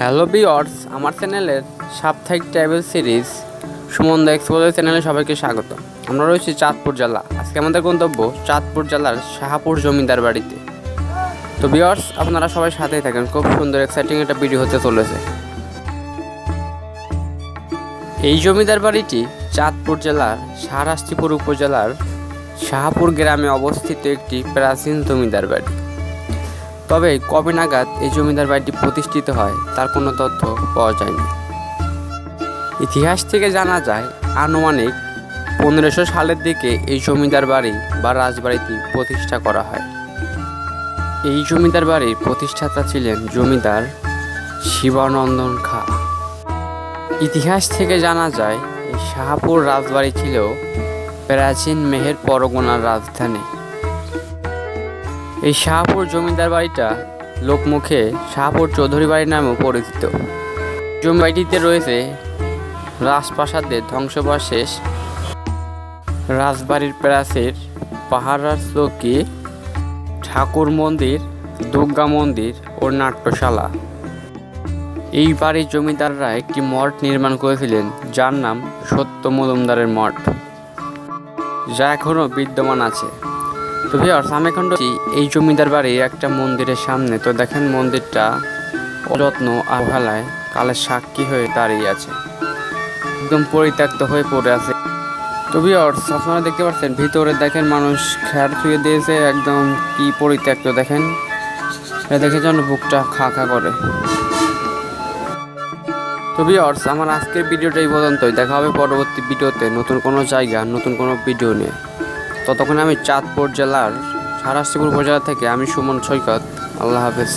Hello viewers, আমার চ্যানেলের সাপ্তাহিক ট্রাভেল সিরিজ সুমন দা এক্সপ্লোরার চ্যানেলে সবাইকে স্বাগত। আমরা রয়েছি চাঁদপুর জেলা। আজকে আমাদের গন্তব্য চাঁদপুর জেলার শাহাপুর জমিদার বাড়িতে। তো ভিউয়ার্স, আপনারা সবাই সাথেই থাকেন, খুব সুন্দর এক্সাইটিং একটা ভিডিও হতে চলেছে। এই জমিদার বাড়িটি চাঁদপুর জেলার শাহরাস্তিপুর উপজেলার শাহাপুর গ্রামে অবস্থিত একটি প্রাচীন জমিদার বাড়ি। তবে কবে নাগাদ এই জমিদার বাড়িটি প্রতিষ্ঠিত হয় তার কোনো তথ্য পাওয়া যায়নি। ইতিহাস থেকে জানা যায় আনুমানিক 1500 সালের দিকে এই জমিদার বাড়ি বা রাজবাড়িটি প্রতিষ্ঠা করা হয়। এই জমিদার বাড়ির প্রতিষ্ঠাতা ছিলেন জমিদার শিবানন্দন খাঁ। ইতিহাস থেকে জানা যায় এই শাহাপুর রাজবাড়ি ছিল প্রাচীন মেহের পরগনার রাজধানী। এই শাহাপুর জমিদার বাড়িটা লোকমুখে শাহাপুর চৌধুরী বাড়ি নামেও পরিচিত। জমি বাড়িটিতে রয়েছে রাজপ্রাসাদের ধ্বংসাবশেষ, রাজবাড়ির প্রাচীর, পাহারার চৌকি, ঠাকুর মন্দির, দুর্গা মন্দির ও নাট্যশালা। এই বাড়ির জমিদাররা একটি মঠ নির্মাণ করেছিলেন যার নাম সত্য মজুমদারের মঠ, যা এখনও বিদ্যমান আছে। তো ভিউয়ার্স, আমি এখন এই জমিদার বাড়ির একটা মন্দিরের সামনে। তো দেখেন মন্দিরটা যত্ন আর অবহেলায় কালের সাক্ষী হয়ে দাঁড়িয়ে আছে, একদম পরিত্যক্ত হয়ে পড়ে আছে। তো ভিউয়ার্স, আপনারা দেখতে পাচ্ছেন ভিতরে দেখেন মানুষ খেয়ার ছুঁয়ে দিয়েছে, একদম কি পরিত্যক্ত দেখেন। এটা দেখে যেন বুকটা খা খা করে। তো ভিউয়ার্স, আমার আজকের ভিডিওটা এই পর্যন্তই। দেখা হবে পরবর্তী ভিডিওতে নতুন কোনো জায়গা, নতুন কোনো ভিডিও নিয়ে। ততক্ষণে আমি চাঁদপুর জেলার শাহরাস্তিপুর উপজেলা থেকে আমি সুমন সৈকত। আল্লাহ হাফেজ।